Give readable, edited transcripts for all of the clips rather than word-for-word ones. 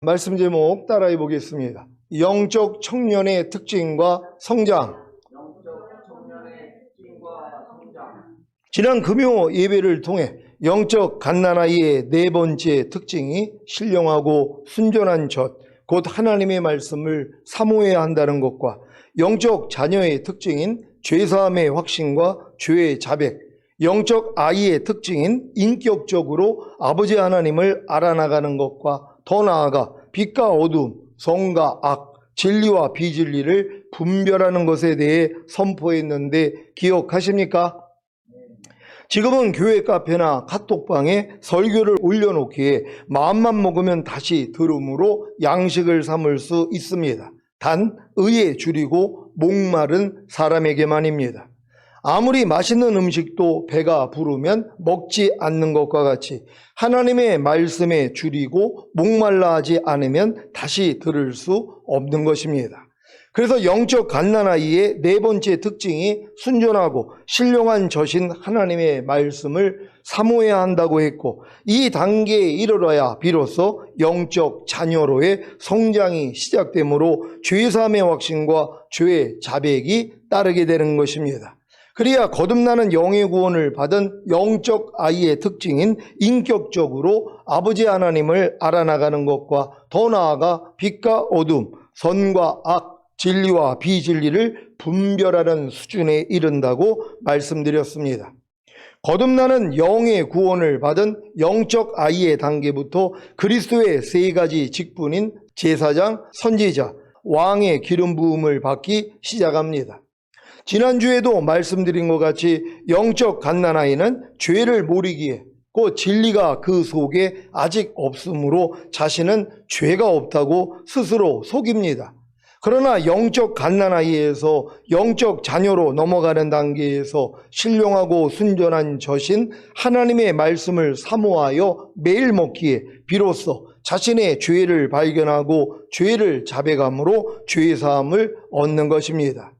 말씀 제목 따라해 보겠습니다. 영적 청년의 특징과 성장. 지난 금요 예배를 통해 영적 갓난아이의 네 번째 특징이 신령하고 순전한 젖, 곧 하나님의 말씀을 사모해야 한다는 것과 영적 자녀의 특징인 죄사함의 확신과 죄의 자백, 영적 아이의 특징인 인격적으로 아버지 하나님을 알아나가는 것과 더 나아가 빛과 어둠, 성과 악, 진리와 비진리를 분별하는 것에 대해 선포했는데 기억하십니까? 지금은 교회 카페나 카톡방에 설교를 올려놓기에 마음만 먹으면 다시 들음으로 양식을 삼을 수 있습니다. 단 의에 줄이고 목마른 사람에게만입니다. 아무리 맛있는 음식도 배가 부르면 먹지 않는 것과 같이 하나님의 말씀에 줄이고 목말라 하지 않으면 다시 들을 수 없는 것입니다. 그래서 영적 갓난아이의 네 번째 특징이 순전하고 신령한 젖인 하나님의 말씀을 사모해야 한다고 했고, 이 단계에 이르러야 비로소 영적 자녀로의 성장이 시작되므로 죄사함의 확신과 죄의 자백이 따르게 되는 것입니다. 그래야 거듭나는 영의 구원을 받은 영적 아이의 특징인 인격적으로 아버지 하나님을 알아나가는 것과 더 나아가 빛과 어둠, 선과 악, 진리와 비진리를 분별하는 수준에 이른다고 말씀드렸습니다. 거듭나는 영의 구원을 받은 영적 아이의 단계부터 그리스도의 세 가지 직분인 제사장, 선지자, 왕의 기름 부음을 받기 시작합니다. 지난주에도 말씀드린 것 같이 영적 갓난아이는 죄를 모르기에 곧 진리가 그 속에 아직 없으므로 자신은 죄가 없다고 스스로 속입니다. 그러나 영적 갓난아이에서 영적 자녀로 넘어가는 단계에서 신령하고 순전한 젖인 하나님의 말씀을 사모하여 매일 먹기에 비로소 자신의 죄를 발견하고 죄를 자백함으로 죄사함을 얻는 것입니다.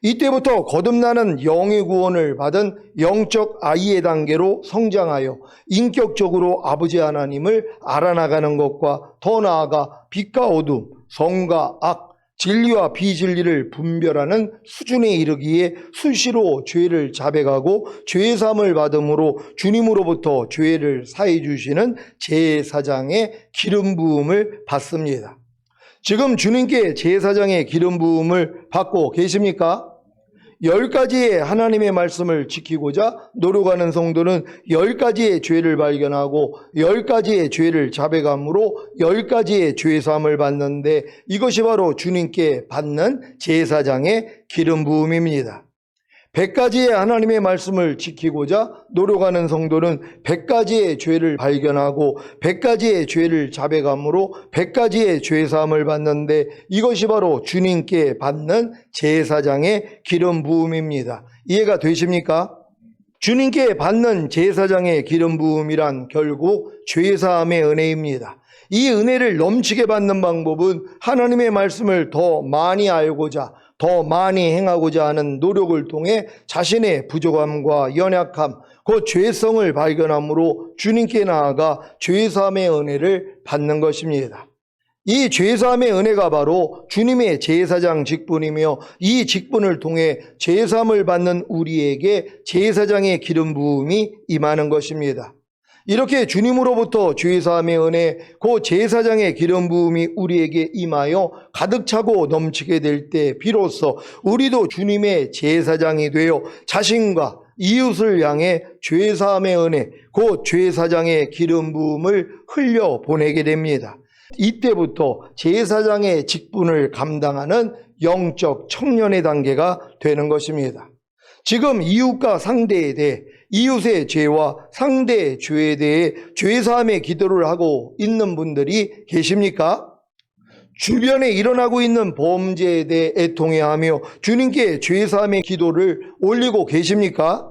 이때부터 거듭나는 영의 구원을 받은 영적 아이의 단계로 성장하여 인격적으로 아버지 하나님을 알아나가는 것과 더 나아가 빛과 어둠, 성과 악, 진리와 비진리를 분별하는 수준에 이르기에 수시로 죄를 자백하고 죄사함을 받음으로 주님으로부터 죄를 사해 주시는 제사장의 기름 부음을 받습니다. 지금 주님께 제사장의 기름 부음을 받고 계십니까? 10가지의 하나님의 말씀을 지키고자 노력하는 성도는 10가지의 죄를 발견하고 10가지의 죄를 자백함으로 10가지의 죄사함을 받는데, 이것이 바로 주님께 받는 제사장의 기름 부음입니다. 100가지의 하나님의 말씀을 지키고자 노력하는 성도는 100가지의 죄를 발견하고 100가지의 죄를 자백함으로 100가지의 죄사함을 받는데, 이것이 바로 주님께 받는 제사장의 기름 부음입니다. 이해가 되십니까? 주님께 받는 제사장의 기름 부음이란 결국 죄사함의 은혜입니다. 이 은혜를 넘치게 받는 방법은 하나님의 말씀을 더 많이 알고자 더 많이 행하고자 하는 노력을 통해 자신의 부족함과 연약함, 그 죄성을 발견함으로 주님께 나아가 죄사함의 은혜를 받는 것입니다. 이 죄사함의 은혜가 바로 주님의 제사장 직분이며, 이 직분을 통해 죄사함을 받는 우리에게 제사장의 기름 부음이 임하는 것입니다. 이렇게 주님으로부터 죄사함의 은혜, 그 제사장의 기름 부음이 우리에게 임하여 가득 차고 넘치게 될 때 비로소 우리도 주님의 제사장이 되어 자신과 이웃을 향해 죄사함의 은혜, 그 제사장의 기름 부음을 흘려 보내게 됩니다. 이때부터 제사장의 직분을 감당하는 영적 청년의 단계가 되는 것입니다. 지금 이웃과 상대에 대해, 이웃의 죄와 상대의 죄에 대해 죄사함의 기도를 하고 있는 분들이 계십니까? 주변에 일어나고 있는 범죄에 대해 애통해하며 주님께 죄사함의 기도를 올리고 계십니까?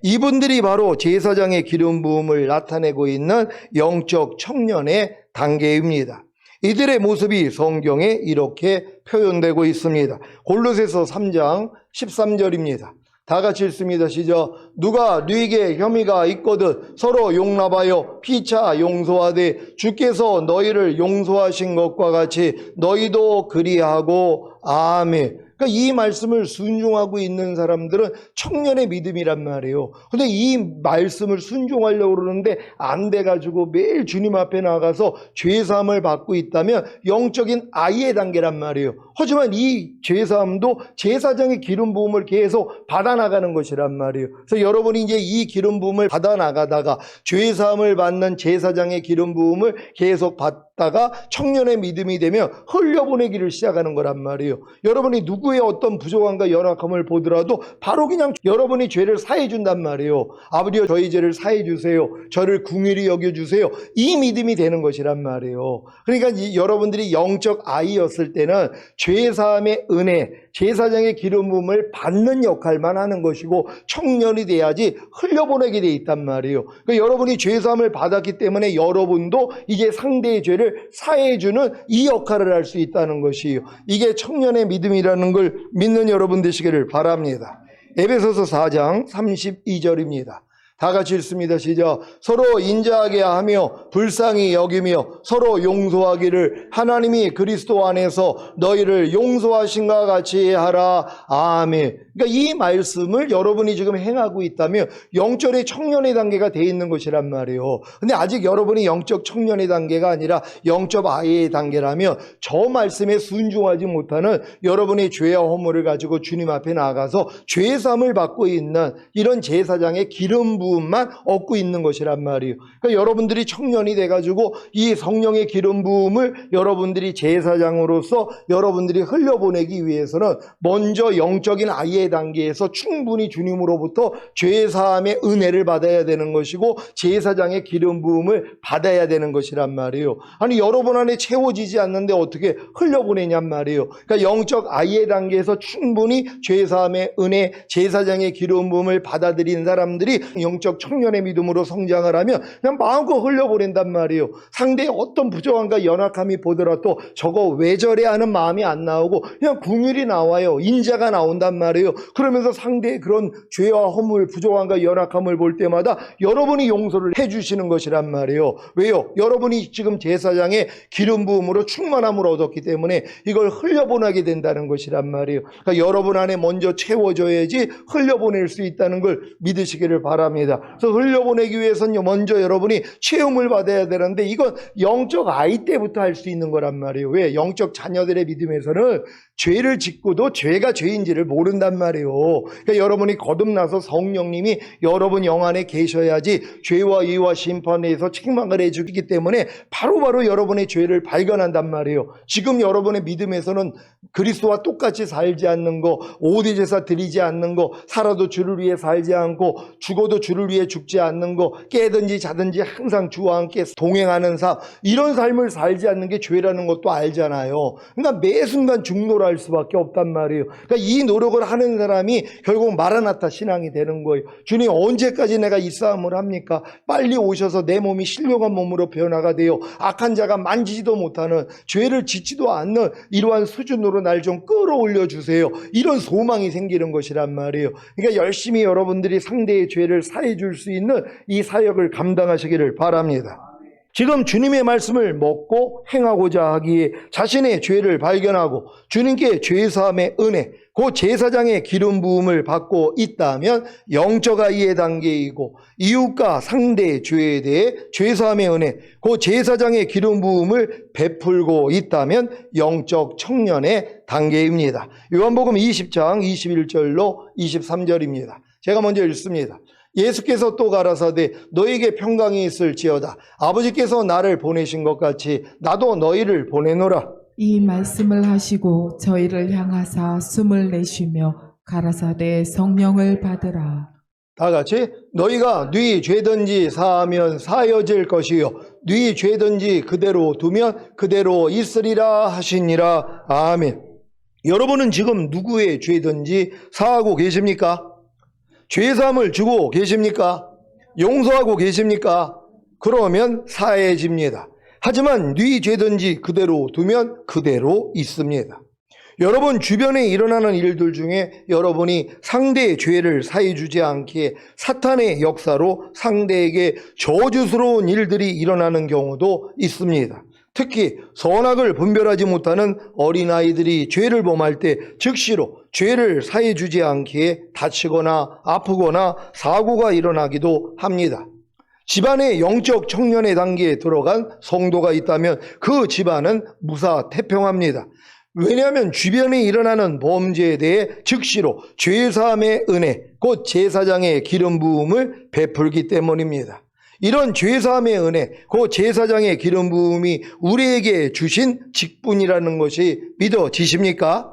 이분들이 바로 제사장의 기름 부음을 나타내고 있는 영적 청년의 단계입니다. 이들의 모습이 성경에 이렇게 표현되고 있습니다. 골로새서 3장 13절입니다. 다 같이 읽습니다. 시작. 누가 너에게 혐의가 있거든 서로 용납하여 피차 용서하되 주께서 너희를 용서하신 것과 같이 너희도 그리하고. 아멘. 그러니까 이 말씀을 순종하고 있는 사람들은 청년의 믿음이란 말이에요. 근데 이 말씀을 순종하려고 그러는데 안 돼가지고 매일 주님 앞에 나가서 죄사함을 받고 있다면 영적인 아이의 단계란 말이에요. 하지만 이 죄사함도 제사장의 기름 부음을 계속 받아나가는 것이란 말이에요. 그래서 여러분이 이제 이 기름 부음을 받아나가다가 죄사함을 받는 제사장의 기름 부음을 계속 받다가 청년의 믿음이 되면 흘려보내기를 시작하는 거란 말이에요. 여러분이 누구의 어떤 부족함과 연약함을 보더라도 바로 그냥 여러분이 죄를 사해 준단 말이에요. 아버지여 저희 죄를 사해 주세요. 저를 긍휼히 여겨 주세요. 이 믿음이 되는 것이란 말이에요. 그러니까 여러분들이 영적 아이였을 때는 죄사함의 은혜, 제사장의 기름 부음을 받는 역할만 하는 것이고 청년이 돼야지 흘려보내게 돼 있단 말이에요. 그러니까 여러분이 죄사함을 받았기 때문에 여러분도 이제 상대의 죄를 사해주는 이 역할을 할 수 있다는 것이에요. 이게 청년의 믿음이라는 걸 믿는 여러분 되시기를 바랍니다. 에베소서 4장 32절입니다. 다 같이 읽습니다. 시작. 서로 인자하게 하며 불쌍히 여기며 서로 용서하기를 하나님이 그리스도 안에서 너희를 용서하신과 같이 하라. 아멘. 그러니까 이 말씀을 여러분이 지금 행하고 있다면 영적의 청년의 단계가 돼 있는 것이란 말이에요. 근데 아직 여러분이 영적 청년의 단계가 아니라 영적 아이의 단계라면 저 말씀에 순종하지 못하는 여러분의 죄와 허물을 가지고 주님 앞에 나가서 죄사함을 받고 있는 이런 제사장의 기름 부음만 얻고 있는 것이란 말이에요. 그러니까 여러분들이 청년이 돼가지고 이 성령의 기름 부음을 여러분들이 제사장으로서 여러분들이 흘려보내기 위해서는 먼저 영적인 아이의 단계에서 충분히 주님으로부터 죄사함의 은혜를 받아야 되는 것이고 제사장의 기름 부음을 받아야 되는 것이란 말이에요. 아니 여러분 안에 채워지지 않는데 어떻게 흘려보내냔 말이에요. 그러니까 영적 아이의 단계에서 충분히 죄사함의 은혜, 제사장의 기름 부음을 받아들인 사람들이 영적 청년의 믿음으로 성장을 하면 그냥 마음껏 흘려보낸단 말이에요. 상대의 어떤 부족함과 연약함이 보더라도 저거 왜 저래 하는 마음이 안 나오고 그냥 긍휼이 나와요. 인자가 나온단 말이에요. 그러면서 상대의 그런 죄와 허물, 부족함과 연약함을 볼 때마다 여러분이 용서를 해주시는 것이란 말이에요. 왜요? 여러분이 지금 제사장의 기름 부음으로 충만함을 얻었기 때문에 이걸 흘려보내게 된다는 것이란 말이에요. 그러니까 여러분 안에 먼저 채워져야지 흘려보낼 수 있다는 걸 믿으시기를 바랍니다. 그래서 흘려보내기 위해서는 먼저 여러분이 체험을 받아야 되는데 이건 영적 아이 때부터 할 수 있는 거란 말이에요. 왜? 영적 자녀들의 믿음에서는 죄를 짓고도 죄가 죄인지를 모른단 말이에요. 그러니까 여러분이 거듭나서 성령님이 여러분 영 안에 계셔야지 죄와 의와 심판에서 책망을 해주기 때문에 바로바로 여러분의 죄를 발견한단 말이에요. 지금 여러분의 믿음에서는 그리스도와 똑같이 살지 않는 거, 오대제사 드리지 않는 거, 살아도 주를 위해 살지 않고 죽어도 주를 위해 죽지 않는 거, 깨든지 자든지 항상 주와 함께 동행하는 삶, 이런 삶을 살지 않는 게 죄라는 것도 알잖아요. 그러니까 매 순간 중노할 수밖에 없단 말이에요. 그러니까 이 노력을 하는 사람이 결국 마라나타 신앙이 되는 거예요. 주님 언제까지 내가 이 싸움을 합니까? 빨리 오셔서 내 몸이 신령한 몸으로 변화가 되어 악한 자가 만지지도 못하는 죄를 짓지도 않는 이러한 수준으로 날 좀 끌어올려 주세요. 이런 소망이 생기는 것이란 말이에요. 그러니까 열심히 여러분들이 상대의 죄를 사해 줄 수 있는 이 사역을 감당하시기를 바랍니다. 지금 주님의 말씀을 먹고 행하고자 하기에 자신의 죄를 발견하고 주님께 죄사함의 은혜, 그 제사장의 기름 부음을 받고 있다면 영적 아이의 단계이고 이웃과 상대의 죄에 대해 죄사함의 은혜, 그 제사장의 기름 부음을 베풀고 있다면 영적 청년의 단계입니다. 요한복음 20장 21절로 23절입니다. 제가 먼저 읽습니다. 예수께서 또 가라사대 너에게 평강이 있을지어다. 아버지께서 나를 보내신 것 같이 나도 너희를 보내노라. 이 말씀을 하시고 저희를 향하사 숨을 내쉬며 가라사대 성령을 받으라. 다 같이 너희가 네 죄든지 사하면 사여질 것이요 네 죄든지 그대로 두면 그대로 있으리라 하시니라. 아멘. 여러분은 지금 누구의 죄든지 사하고 계십니까? 죄사함을 주고 계십니까? 용서하고 계십니까? 그러면 사해집니다. 하지만 네 죄든지 그대로 두면 그대로 있습니다. 여러분 주변에 일어나는 일들 중에 여러분이 상대의 죄를 사해주지 않기에 사탄의 역사로 상대에게 저주스러운 일들이 일어나는 경우도 있습니다. 특히 선악을 분별하지 못하는 어린아이들이 죄를 범할 때 즉시로 죄를 사해주지 않기에 다치거나 아프거나 사고가 일어나기도 합니다. 집안의 영적 청년의 단계에 들어간 성도가 있다면 그 집안은 무사태평합니다. 왜냐하면 주변에 일어나는 범죄에 대해 즉시로 죄사함의 은혜, 곧 제사장의 기름 부음을 베풀기 때문입니다. 이런 죄사함의 은혜, 그 제사장의 기름 부음이 우리에게 주신 직분이라는 것이 믿어지십니까?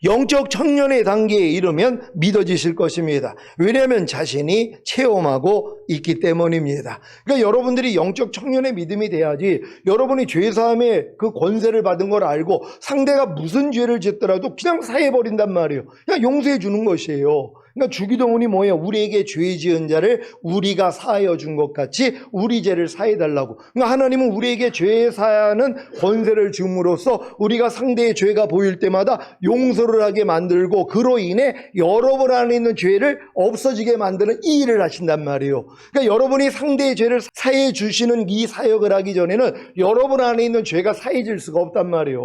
영적 청년의 단계에 이르면 믿어지실 것입니다. 왜냐하면 자신이 체험하고 있기 때문입니다. 그러니까 여러분들이 영적 청년의 믿음이 돼야지 여러분이 죄사함의 그 권세를 받은 걸 알고 상대가 무슨 죄를 짓더라도 그냥 사해버린단 말이에요. 그냥 용서해 주는 것이에요. 그러니까 주기도문이 뭐예요? 우리에게 죄 지은 자를 우리가 사하여 준 것 같이 우리 죄를 사해달라고. 그러니까 하나님은 우리에게 죄 사하는 권세를 줌으로써 우리가 상대의 죄가 보일 때마다 용서를 하게 만들고 그로 인해 여러분 안에 있는 죄를 없어지게 만드는 이 일을 하신단 말이에요. 그러니까 여러분이 상대의 죄를 사해 주시는 이 사역을 하기 전에는 여러분 안에 있는 죄가 사해질 수가 없단 말이에요.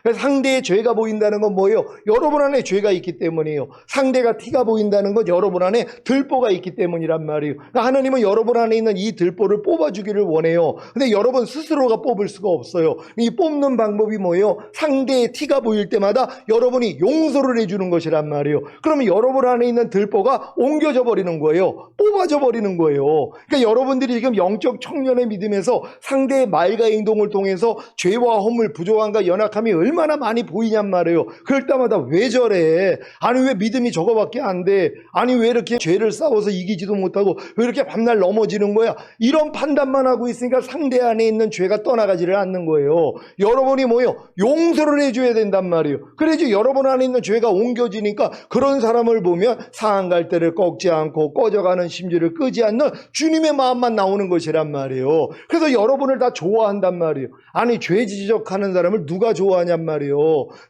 그래서 상대의 죄가 보인다는 건 뭐예요? 여러분 안에 죄가 있기 때문이에요. 상대가 티가 보인다는 건 여러분 안에 들보가 있기 때문이란 말이에요. 그러니까 하나님은 여러분 안에 있는 이 들보를 뽑아주기를 원해요. 근데 여러분 스스로가 뽑을 수가 없어요. 이 뽑는 방법이 뭐예요? 상대의 티가 보일 때마다 여러분이 용서를 해주는 것이란 말이에요. 그러면 여러분 안에 있는 들보가 옮겨져 버리는 거예요. 뽑아져 버리는 거예요. 그러니까 여러분들이 지금 영적 청년의 믿음에서 상대의 말과 행동을 통해서 죄와 허물, 부족함과 연약함이 얼마나 많이 보이냔 말이에요. 그럴 때마다 왜 저래? 아니 왜 믿음이 저거밖에 안 돼? 아니 왜 이렇게 죄를 싸워서 이기지도 못하고 왜 이렇게 밤날 넘어지는 거야? 이런 판단만 하고 있으니까 상대 안에 있는 죄가 떠나가지를 않는 거예요. 여러분이 뭐예요? 용서를 해줘야 된단 말이에요. 그래야지 여러분 안에 있는 죄가 옮겨지니까 그런 사람을 보면 상한 갈대를 꺾지 않고 꺼져가는 심지를 끄지 않는 주님의 마음만 나오는 것이란 말이에요. 그래서 여러분을 다 좋아한단 말이에요. 아니 죄 지적하는 사람을 누가 좋아하냔 말이에요.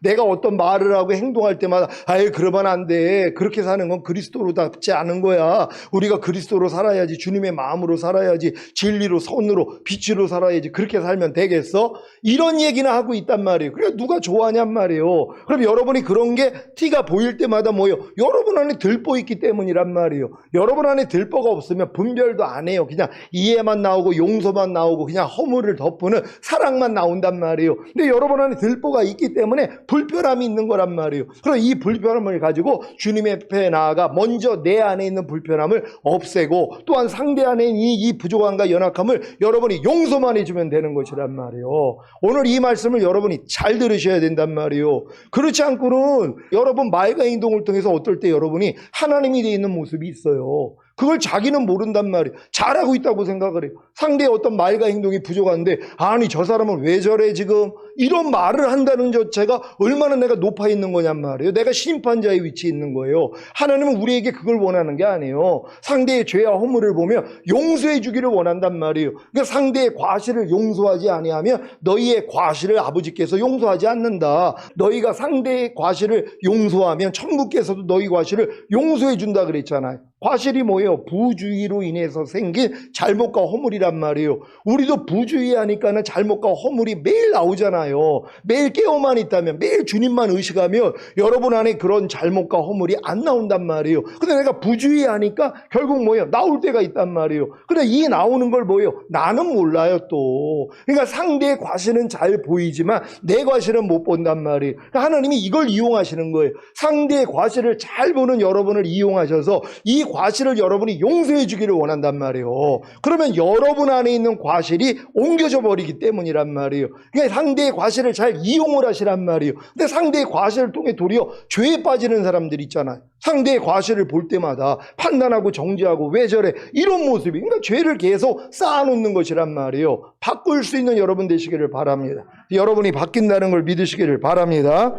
내가 어떤 말을 하고 행동할 때마다 아예 그러면 안 돼. 그렇게 사는 건 그리스도로답지 않은 거야. 우리가 그리스도로 살아야지. 주님의 마음으로 살아야지. 진리로 선으로 빛으로 살아야지. 그렇게 살면 되겠어? 이런 얘기는 하고 있단 말이에요. 그래 누가 좋아하냔 말이에요. 그럼 여러분이 그런 게 티가 보일 때마다 뭐예요? 여러분 안에 들보 있기 때문이란 말이에요. 여러분 안에 들보가 없으면 분별도 안 해요. 그냥 이해만 나오고 용서만 나오고 그냥 허물을 덮는 사랑만 나온단 말이에요. 근데 여러분 안에 들보가 있기 때문에 불편함이 있는 거란 말이에요. 그럼 이 불편함을 가지고 주님의 앞에 나아가 먼저 내 안에 있는 불편함을 없애고 또한 상대 안에 있는 이 부족함과 연약함을 여러분이 용서만 해주면 되는 것이란 말이에요. 오늘 이 말씀을 여러분이 잘 들으셔야 된단 말이에요. 그렇지 않고는 여러분 말과 행동을 통해서 어떨 때 여러분이 하나님이 되어 있는 모습이 있어요. 그걸 자기는 모른단 말이에요. 잘하고 있다고 생각을 해요. 상대의 어떤 말과 행동이 부족한데 아니 저 사람은 왜 저래 지금 이런 말을 한다는 자체가 얼마나 내가 높아 있는 거냔 말이에요. 내가 심판자의 위치에 있는 거예요. 하나님은 우리에게 그걸 원하는 게 아니에요. 상대의 죄와 허물을 보면 용서해 주기를 원한단 말이에요. 그러니까 상대의 과실을 용서하지 아니하면 너희의 과실을 아버지께서 용서하지 않는다. 너희가 상대의 과실을 용서하면 천국께서도 너희 과실을 용서해 준다 그랬잖아요. 과실이 뭐예요? 부주의로 인해서 생긴 잘못과 허물이란 말이에요. 우리도 부주의하니까는 잘못과 허물이 매일 나오잖아요. 매일 깨어만 있다면, 매일 주님만 의식하면 여러분 안에 그런 잘못과 허물이 안 나온단 말이에요. 근데 내가 부주의하니까 결국 뭐예요? 나올 때가 있단 말이에요. 근데 이 나오는 걸 뭐예요? 나는 몰라요 또. 그러니까 상대의 과실은 잘 보이지만 내 과실은 못 본단 말이에요. 그러니까 하나님이 이걸 이용하시는 거예요. 상대의 과실을 잘 보는 여러분을 이용하셔서 이 과실을 여러분이 용서해 주기를 원한단 말이에요. 그러면 여러분 안에 있는 과실이 옮겨져 버리기 때문이란 말이에요. 그러니까 상대의 과실을 잘 이용을 하시란 말이에요. 근데 상대의 과실을 통해 도리어 죄에 빠지는 사람들 있잖아요. 상대의 과실을 볼 때마다 판단하고 정죄하고 왜 저래 이런 모습이, 그러니까 죄를 계속 쌓아놓는 것이란 말이에요. 바꿀 수 있는 여러분 되시기를 바랍니다. 여러분이 바뀐다는 걸 믿으시기를 바랍니다.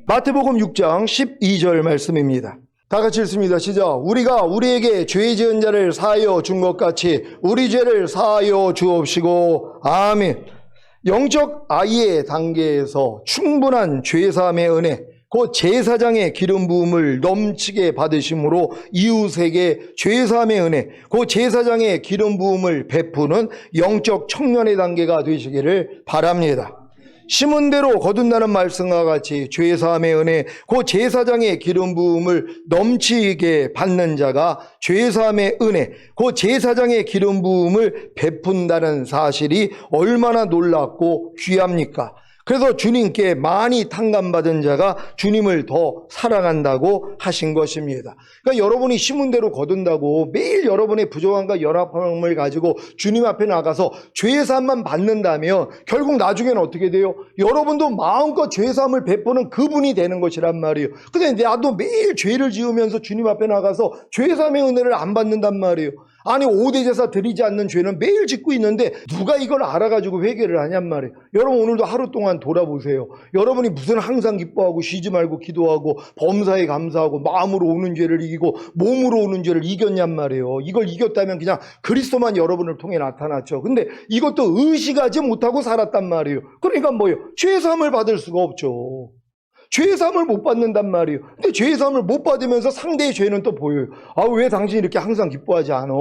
마태복음 6장 12절 말씀입니다. 다 같이 읽습니다. 시작. 우리가 우리에게 죄 지은 자를 사하여 준 것 같이 우리 죄를 사하여 주옵시고. 아멘. 영적 아이의 단계에서 충분한 죄사함의 은혜, 곧 제사장의 기름 부음을 넘치게 받으심으로 이웃에게 죄사함의 은혜, 곧 제사장의 기름 부음을 베푸는 영적 청년의 단계가 되시기를 바랍니다. 심은 대로 거둔다는 말씀과 같이 죄사함의 은혜, 곧 제사장의 기름 부음을 넘치게 받는 자가 죄사함의 은혜, 곧 제사장의 기름 부음을 베푼다는 사실이 얼마나 놀랍고 귀합니까? 그래서 주님께 많이 탕감받은 자가 주님을 더 사랑한다고 하신 것입니다. 그러니까 여러분이 심은 대로 거둔다고 매일 여러분의 부족함과 연약함을 가지고 주님 앞에 나가서 죄사함만 받는다면 결국 나중에는 어떻게 돼요? 여러분도 마음껏 죄사함을 베푸는 그분이 되는 것이란 말이에요. 근데 나도 매일 죄를 지으면서 주님 앞에 나가서 죄사함의 은혜를 안 받는단 말이에요. 아니 5대 제사 드리지 않는 죄는 매일 짓고 있는데 누가 이걸 알아가지고 회개를 하냔 말이에요. 여러분 오늘도 하루 동안 돌아보세요. 여러분이 무슨 항상 기뻐하고 쉬지 말고 기도하고 범사에 감사하고 마음으로 오는 죄를 이기고 몸으로 오는 죄를 이겼냔 말이에요. 이걸 이겼다면 그냥 그리스도만 여러분을 통해 나타났죠. 근데 이것도 의식하지 못하고 살았단 말이에요. 그러니까 뭐예요? 죄사함을 받을 수가 없죠. 죄사함을 못 받는단 말이에요. 근데 죄사함을 못 받으면서 상대의 죄는 또 보여요. 아, 왜 당신이 이렇게 항상 기뻐하지 않아?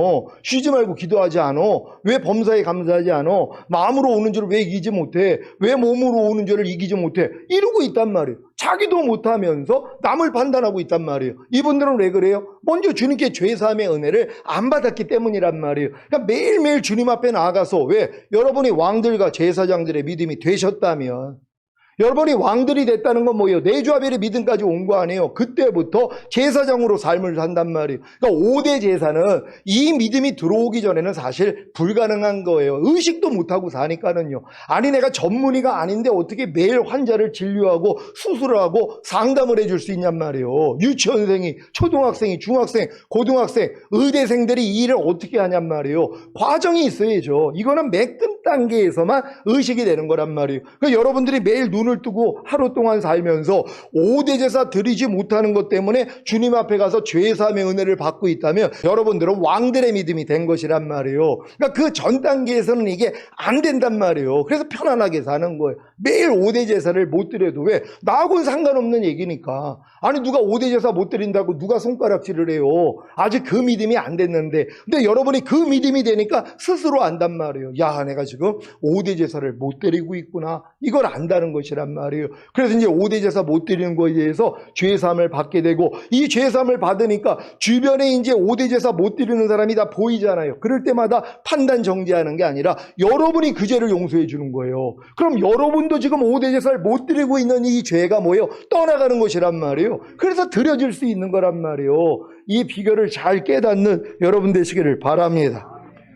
쉬지 말고 기도하지 않아? 왜 범사에 감사하지 않아? 마음으로 오는 죄를 왜 이기지 못해? 왜 몸으로 오는 죄를 이기지 못해? 이러고 있단 말이에요. 자기도 못하면서 남을 판단하고 있단 말이에요. 이분들은 왜 그래요? 먼저 주님께 죄사함의 은혜를 안 받았기 때문이란 말이에요. 그러니까 매일매일 주님 앞에 나아가서 왜? 여러분이 왕들과 제사장들의 믿음이 되셨다면 여러분이 왕들이 됐다는 건 뭐예요? 내주아벨의 믿음까지 온 거 아니에요? 그때부터 제사장으로 삶을 산단 말이에요. 그러니까 5대 제사는 이 믿음이 들어오기 전에는 사실 불가능한 거예요. 의식도 못하고 사니까는요. 아니 내가 전문의가 아닌데 어떻게 매일 환자를 진료하고 수술을 하고 상담을 해줄 수 있냔 말이에요. 유치원생이, 초등학생이, 중학생, 고등학생, 의대생들이 이 일을 어떻게 하냔 말이에요. 과정이 있어야죠. 이거는 매끈 단계에서만 의식이 되는 거란 말이에요. 그러니까 여러분들이 매일 눈을 뜨고 하루 동안 살면서 5대 제사 드리지 못하는 것 때문에 주님 앞에 가서 죄사함의 은혜를 받고 있다면 여러분들은 왕들의 믿음이 된 것이란 말이에요. 그러니까 그 전 단계에서는 이게 안 된단 말이에요. 그래서 편안하게 사는 거예요. 매일 5대 제사를 못 드려도 왜? 나하고는 상관없는 얘기니까. 아니 누가 5대 제사 못 드린다고 누가 손가락질을 해요. 아직 그 믿음이 안 됐는데 근데 여러분이 그 믿음이 되니까 스스로 안단 말이에요. 야 내가 지금 5대 제사를 못 드리고 있구나. 이걸 안다는 것이란 말이에요. 그래서 이제 5대 제사 못 드리는 거에 대해서 죄사함을 받게 되고 이 죄사함을 받으니까 주변에 이제 5대 제사 못 드리는 사람이 다 보이잖아요. 그럴 때마다 판단 정지하는 게 아니라 여러분이 그 죄를 용서해 주는 거예요. 그럼 여러분도 지금 5대 제사를 못 드리고 있는 이 죄가 뭐예요? 떠나가는 것이란 말이에요. 그래서 드려질 수 있는 거란 말이에요. 이 비결을 잘 깨닫는 여러분 되시기를 바랍니다.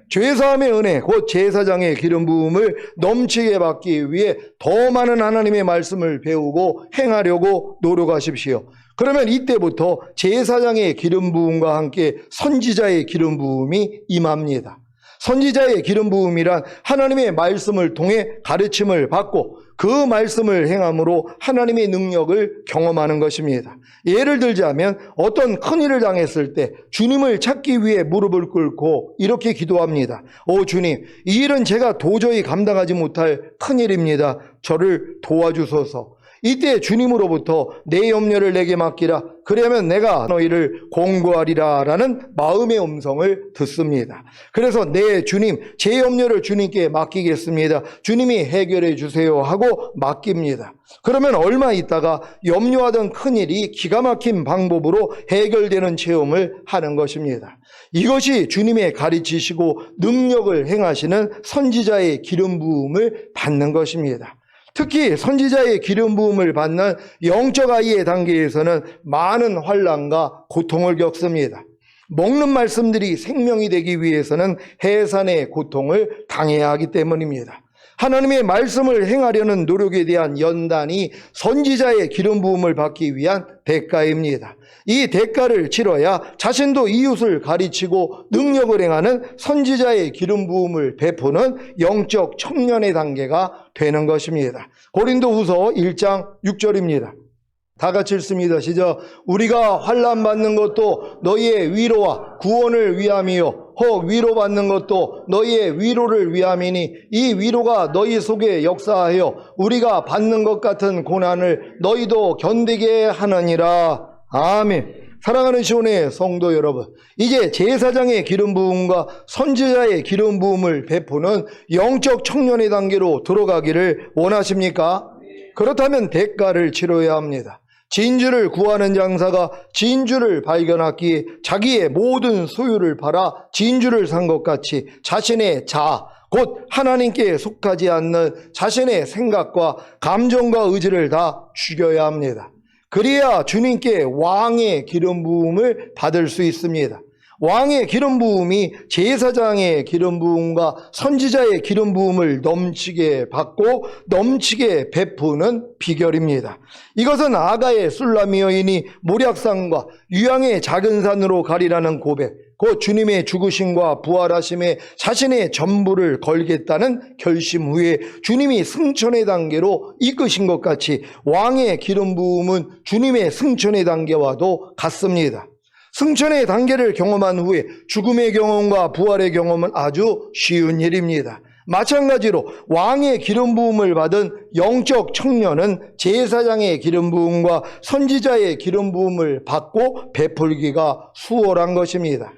죄사함의 은혜, 곧 제사장의 기름 부음을 넘치게 받기 위해 더 많은 하나님의 말씀을 배우고 행하려고 노력하십시오. 그러면 이때부터 제사장의 기름 부음과 함께 선지자의 기름 부음이 임합니다. 선지자의 기름 부음이란 하나님의 말씀을 통해 가르침을 받고 그 말씀을 행함으로 하나님의 능력을 경험하는 것입니다. 예를 들자면 어떤 큰일을 당했을 때 주님을 찾기 위해 무릎을 꿇고 이렇게 기도합니다. 오 주님, 이 일은 제가 도저히 감당하지 못할 큰일입니다. 저를 도와주소서. 이때 주님으로부터 내 염려를 내게 맡기라. 그러면 내가 너희를 공고하리라 라는 마음의 음성을 듣습니다. 그래서 네 주님, 제 염려를 주님께 맡기겠습니다. 주님이 해결해 주세요 하고 맡깁니다. 그러면 얼마 있다가 염려하던 큰일이 기가 막힌 방법으로 해결되는 체험을 하는 것입니다. 이것이 주님의 가르치시고 능력을 행하시는 선지자의 기름 부음을 받는 것입니다. 특히 선지자의 기름 부음을 받는 영적 아이의 단계에서는 많은 환난과 고통을 겪습니다. 먹는 말씀들이 생명이 되기 위해서는 해산의 고통을 당해야 하기 때문입니다. 하나님의 말씀을 행하려는 노력에 대한 연단이 선지자의 기름 부음을 받기 위한 대가입니다. 이 대가를 치러야 자신도 이웃을 가르치고 능력을 행하는 선지자의 기름 부음을 베푸는 영적 청년의 단계가 되는 것입니다. 고린도후서 1장 6절입니다. 다 같이 읽습니다. 시작. 우리가 환난 받는 것도 너희의 위로와 구원을 위함이요 혹 위로받는 것도 너희의 위로를 위함이니 이 위로가 너희 속에 역사하여 우리가 받는 것 같은 고난을 너희도 견디게 하느니라. 아멘. 사랑하는 시온의 성도 여러분, 이제 제사장의 기름 부음과 선지자의 기름 부음을 베푸는 영적 청년의 단계로 들어가기를 원하십니까? 그렇다면 대가를 치러야 합니다. 진주를 구하는 장사가 진주를 발견하기에 자기의 모든 소유를 팔아 진주를 산 것 같이 자신의 자아, 곧 하나님께 속하지 않는 자신의 생각과 감정과 의지를 다 죽여야 합니다. 그래야 주님께 왕의 기름 부음을 받을 수 있습니다. 왕의 기름 부음이 제사장의 기름 부음과 선지자의 기름 부음을 넘치게 받고 넘치게 베푸는 비결입니다. 이것은 아가의 술라미 여인이 모략산과 유양의 작은 산으로 가리라는 고백, 곧 주님의 죽으심과 부활하심에 자신의 전부를 걸겠다는 결심 후에 주님이 승천의 단계로 이끄신 것 같이 왕의 기름 부음은 주님의 승천의 단계와도 같습니다. 승천의 단계를 경험한 후에 죽음의 경험과 부활의 경험은 아주 쉬운 일입니다. 마찬가지로 왕의 기름 부음을 받은 영적 청년은 제사장의 기름 부음과 선지자의 기름 부음을 받고 베풀기가 수월한 것입니다.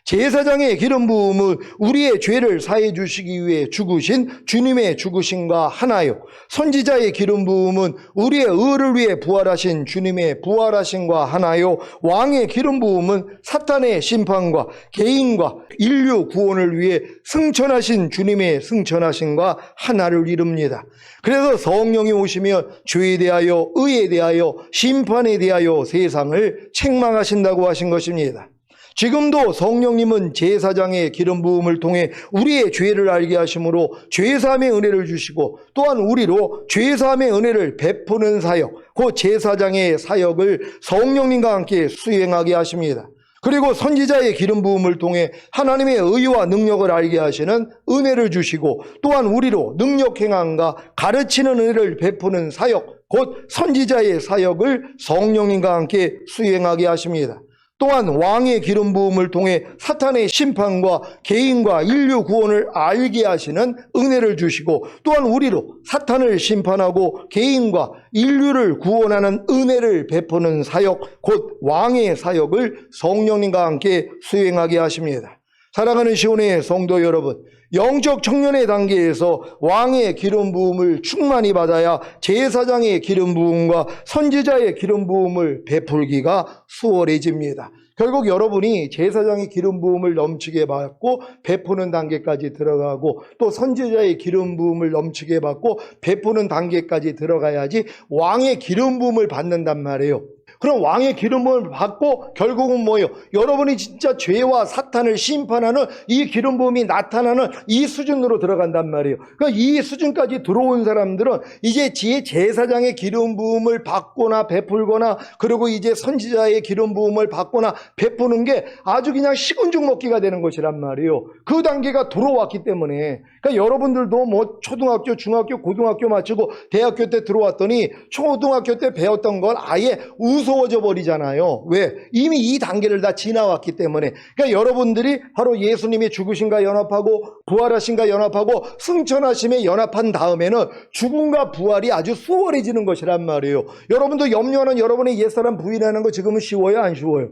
제사장의 기름 부음은 우리의 죄를 사해 주시기 위해 죽으신 주님의 죽으심과 하나요. 선지자의 기름 부음은 우리의 의를 위해 부활하신 주님의 부활하심과 하나요. 왕의 기름 부음은 사탄의 심판과 개인과 인류 구원을 위해 승천하신 주님의 승천하심과 하나를 이룹니다. 그래서 성령이 오시면 죄에 대하여 의에 대하여 심판에 대하여 세상을 책망하신다고 하신 것입니다. 지금도 성령님은 제사장의 기름 부음을 통해 우리의 죄를 알게 하심으로 죄사함의 은혜를 주시고 또한 우리로 죄사함의 은혜를 베푸는 사역, 그 제사장의 사역을 성령님과 함께 수행하게 하십니다. 그리고 선지자의 기름 부음을 통해 하나님의 의와 능력을 알게 하시는 은혜를 주시고 또한 우리로 능력 행함과 가르치는 은혜를 베푸는 사역, 곧 선지자의 사역을 성령님과 함께 수행하게 하십니다. 또한 왕의 기름 부음을 통해 사탄의 심판과 개인과 인류 구원을 알게 하시는 은혜를 주시고 또한 우리로 사탄을 심판하고 개인과 인류를 구원하는 은혜를 베푸는 사역, 곧 왕의 사역을 성령님과 함께 수행하게 하십니다. 사랑하는 시온의 성도 여러분, 영적 청년의 단계에서 왕의 기름 부음을 충만히 받아야 제사장의 기름 부음과 선지자의 기름 부음을 베풀기가 수월해집니다. 결국 여러분이 제사장의 기름 부음을 넘치게 받고 베푸는 단계까지 들어가고 또 선지자의 기름 부음을 넘치게 받고 베푸는 단계까지 들어가야지 왕의 기름 부음을 받는단 말이에요. 그럼 왕의 기름 부음을 받고 결국은 뭐예요? 여러분이 진짜 죄와 사탄을 심판하는 이 기름 부음이 나타나는 이 수준으로 들어간단 말이에요. 그러니까 이 수준까지 들어온 사람들은 이제 제사장의 기름 부음을 받거나 베풀거나 그리고 이제 선지자의 기름 부음을 받거나 베푸는 게 아주 그냥 식은 죽 먹기가 되는 것이란 말이에요. 그 단계가 들어왔기 때문에. 그러니까 여러분들도 뭐 초등학교, 중학교, 고등학교 마치고 대학교 때 들어왔더니 초등학교 때 배웠던 걸 아예 우스워져 버리잖아요. 왜? 이미 이 단계를 다 지나왔기 때문에. 그러니까 여러분들이 바로 예수님이 죽으신가 연합하고 부활하신가 연합하고 승천하심에 연합한 다음에는 죽음과 부활이 아주 수월해지는 것이란 말이에요. 여러분도 염려하는 여러분의 옛사람 부인하는 거 지금은 쉬워요, 안 쉬워요?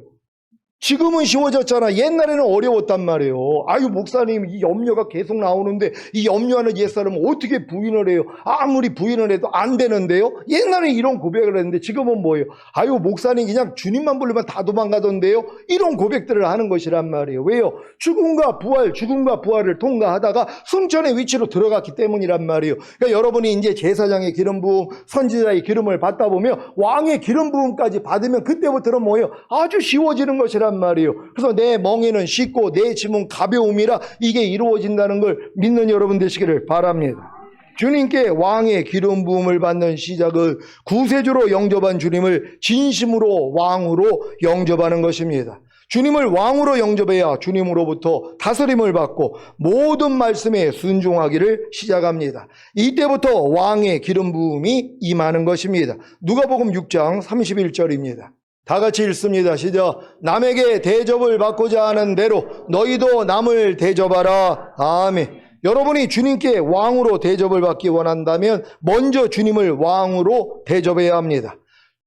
지금은 쉬워졌잖아. 옛날에는 어려웠단 말이에요. 아유, 목사님, 이 염려가 계속 나오는데 이 염려하는 옛사람은 어떻게 부인을 해요? 아무리 부인을 해도 안 되는데요? 옛날에 이런 고백을 했는데 지금은 뭐예요? 아유, 목사님 그냥 주님만 부르면 다 도망가던데요? 이런 고백들을 하는 것이란 말이에요. 왜요? 죽음과 부활을 통과하다가 승천의 위치로 들어갔기 때문이란 말이에요. 그러니까 여러분이 이제 제사장의 기름 부음, 선지자의 기름을 받다 보면 왕의 기름 부음까지 받으면 그때부터는 뭐예요? 아주 쉬워지는 것이란 말이에요. 그래서 내 멍에는 쉽고 내 짐은 가벼움이라 이게 이루어진다는 걸 믿는 여러분 되시기를 바랍니다. 주님께 왕의 기름 부음을 받는 시작은 구세주로 영접한 주님을 진심으로 왕으로 영접하는 것입니다. 주님을 왕으로 영접해야 주님으로부터 다스림을 받고 모든 말씀에 순종하기를 시작합니다. 이때부터 왕의 기름 부음이 임하는 것입니다. 누가복음 6장 31절입니다. 다 같이 읽습니다. 시작. 남에게 대접을 받고자 하는 대로 너희도 남을 대접하라. 아멘. 여러분이 주님께 왕으로 대접을 받기 원한다면 먼저 주님을 왕으로 대접해야 합니다.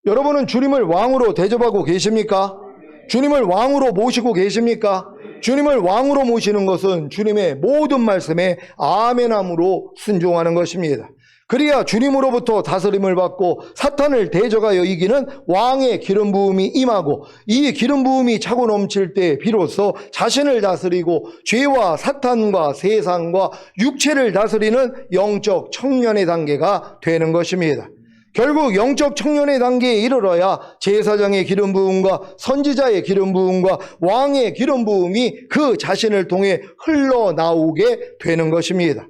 여러분은 주님을 왕으로 대접하고 계십니까? 주님을 왕으로 모시고 계십니까? 주님을 왕으로 모시는 것은 주님의 모든 말씀에 아멘함으로 순종하는 것입니다. 그래야 주님으로부터 다스림을 받고 사탄을 대적하여 이기는 왕의 기름 부음이 임하고 이 기름 부음이 차고 넘칠 때 비로소 자신을 다스리고 죄와 사탄과 세상과 육체를 다스리는 영적 청년의 단계가 되는 것입니다. 결국 영적 청년의 단계에 이르러야 제사장의 기름 부음과 선지자의 기름 부음과 왕의 기름 부음이 그 자신을 통해 흘러나오게 되는 것입니다.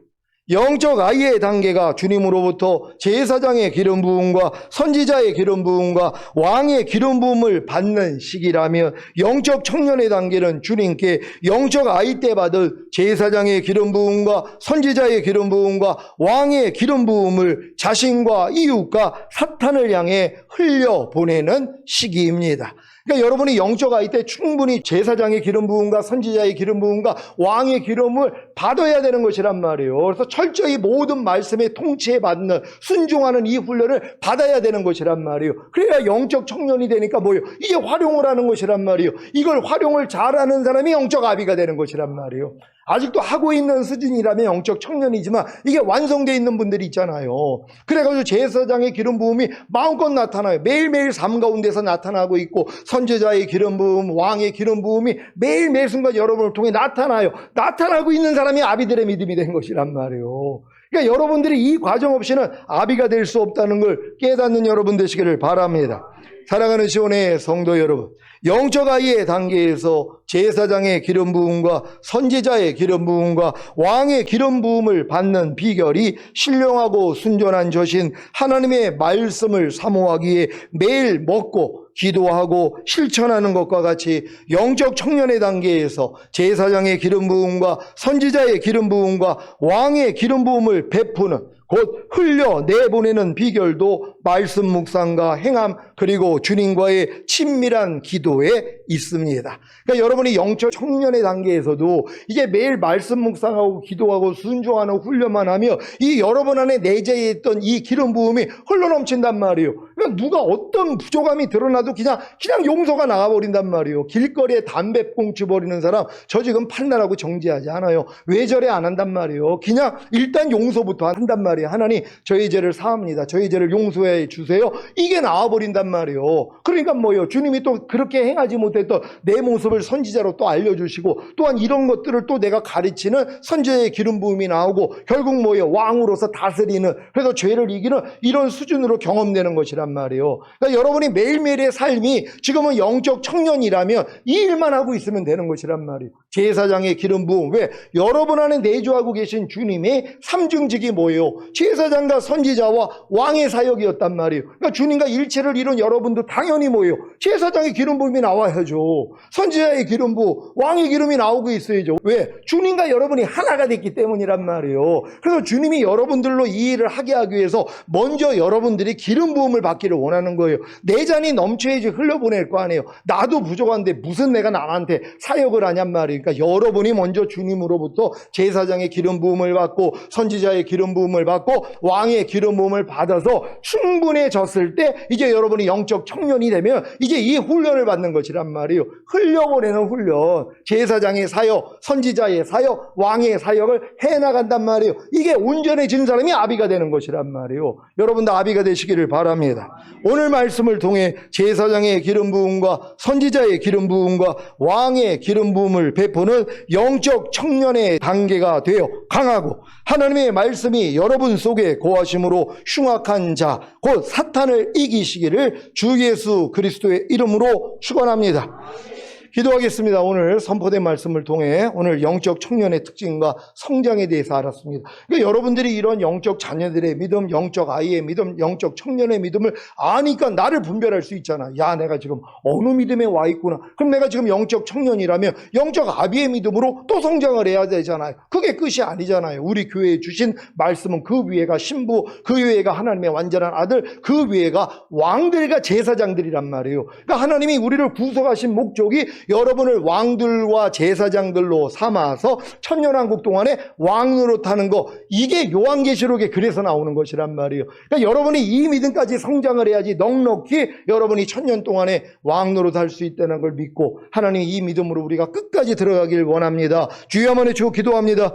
영적 아이의 단계가 주님으로부터 제사장의 기름 부음과 선지자의 기름 부음과 왕의 기름 부음을 받는 시기라면 영적 청년의 단계는 주님께 영적 아이 때 받을 제사장의 기름 부음과 선지자의 기름 부음과 왕의 기름 부음을 자신과 이웃과 사탄을 향해 흘려보내는 시기입니다. 그러니까 여러분이 영적 아이 때 충분히 제사장의 기름 부음과 선지자의 기름 부음과 왕의 기름을 받아야 되는 것이란 말이에요. 그래서 철저히 모든 말씀에 통치해 받는 순종하는 이 훈련을 받아야 되는 것이란 말이에요. 그래야 영적 청년이 되니까 뭐예요? 이게 활용을 하는 것이란 말이에요. 이걸 활용을 잘하는 사람이 영적 아비가 되는 것이란 말이에요. 아직도 하고 있는 수준이라면 영적 청년이지만 이게 완성되어 있는 분들이 있잖아요. 그래가지고 제사장의 기름 부음이 마음껏 나타나요. 매일매일 삶 가운데서 나타나고 있고 선지자의 기름 부음, 왕의 기름 부음이 매일매일 순간 여러분을 통해 나타나요. 나타나고 있는 사람이 아비들의 믿음이 된 것이란 말이에요. 그러니까 여러분들이 이 과정 없이는 아비가 될 수 없다는 걸 깨닫는 여러분 되시기를 바랍니다. 사랑하는 시온의 성도 여러분, 영적 아이의 단계에서 제사장의 기름 부음과 선지자의 기름 부음과 왕의 기름 부음을 받는 비결이 신령하고 순전한 젖인 하나님의 말씀을 사모하기에 매일 먹고 기도하고 실천하는 것과 같이 영적 청년의 단계에서 제사장의 기름 부음과 선지자의 기름 부음과 왕의 기름 부음을 베푸는 곧 흘려내보내는 비결도 말씀 묵상과 행함 그리고 주님과의 친밀한 기도에 있습니다. 그러니까 여러분이 영적 청년의 단계에서도 이게 매일 말씀 묵상하고 기도하고 순종하는 훈련만 하면 이 여러분 안에 내재해 있던 이 기름 부음이 흘러넘친단 말이에요. 그러니까 누가 어떤 부족함이 드러나도 그냥 용서가 나가버린단 말이에요. 길거리에 담배 꽁초 버리는 사람 저 지금 판단하고 정지하지 않아요. 왜 저래 안 한단 말이에요. 그냥 일단 용서부터 한단 말이에요. 하나님 저희 죄를 사합니다. 저희 죄를 용서해 주세요. 이게 나와버린단 말이에요. 그러니까 뭐예요? 주님이 또 그렇게 행하지 못했던 내 모습을 선지자로 또 알려주시고 또한 이런 것들을 또 내가 가르치는 선지자의 기름 부음이 나오고 결국 뭐예요? 왕으로서 다스리는 그래서 죄를 이기는 이런 수준으로 경험되는 것이란 말이에요. 그러니까 여러분이 매일매일의 삶이 지금은 영적 청년이라면 이 일만 하고 있으면 되는 것이란 말이에요. 제사장의 기름 부음. 왜? 여러분 안에 내주하고 계신 주님의 삼중직이 뭐예요? 제사장과 선지자와 왕의 사역이었단 말이에요. 그러니까 주님과 일체를 이룬 여러분도 당연히 뭐예요? 제사장의 기름 부음이 나와야죠. 선지자의 기름 부음, 왕의 기름이 나오고 있어야죠. 왜? 주님과 여러분이 하나가 됐기 때문이란 말이에요. 그래서 주님이 여러분들로 이 일을 하게 하기 위해서 먼저 여러분들이 기름 부음을 받기를 원하는 거예요. 내 잔이 넘쳐야지 흘려보낼 거 아니에요. 나도 부족한데 무슨 내가 남한테 사역을 하냔 말이에요. 그러니까 여러분이 먼저 주님으로부터 제사장의 기름 부음을 받고 선지자의 기름 부음을 받고 왕의 기름 부음을 받아서 충분해졌을 때 이제 여러분이 영적 청년이 되면 이제 이 훈련을 받는 것이란 말이에요. 흘려보내는 훈련. 제사장의 사역, 선지자의 사역, 왕의 사역을 해나간단 말이에요. 이게 온전해진 사람이 아비가 되는 것이란 말이에요. 여러분도 아비가 되시기를 바랍니다. 오늘 말씀을 통해 제사장의 기름 부음과 선지자의 기름 부음과 왕의 기름 부음을 베푸는 영적 청년의 단계가 되어 강하고 하나님의 말씀이 여러분 속에 거하심으로 흉악한 자, 곧 사탄을 이기시기를 주 예수 그리스도의 이름으로 축원합니다. 기도하겠습니다. 오늘 선포된 말씀을 통해 오늘 영적 청년의 특징과 성장에 대해서 알았습니다. 그러니까 여러분들이 이런 영적 자녀들의 믿음, 영적 아이의 믿음, 영적 청년의 믿음을 아니까 나를 분별할 수 있잖아. 야, 내가 지금 어느 믿음에 와 있구나. 그럼 내가 지금 영적 청년이라면 영적 아비의 믿음으로 또 성장을 해야 되잖아요. 그게 끝이 아니잖아요. 우리 교회에 주신 말씀은 그 위에가 신부, 그 위에가 하나님의 완전한 아들, 그 위에가 왕들과 제사장들이란 말이에요. 그러니까 하나님이 우리를 구속하신 목적이 여러분을 왕들과 제사장들로 삼아서 천년왕국 동안에 왕으로 타는 거, 이게 요한계시록에 그래서 나오는 것이란 말이에요. 그러니까 여러분이 이 믿음까지 성장을 해야지 넉넉히 여러분이 천년 동안에 왕으로 살 수 있다는 걸 믿고 하나님이 이 믿음으로 우리가 끝까지 들어가길 원합니다. 주여 한번 외치고 기도합니다.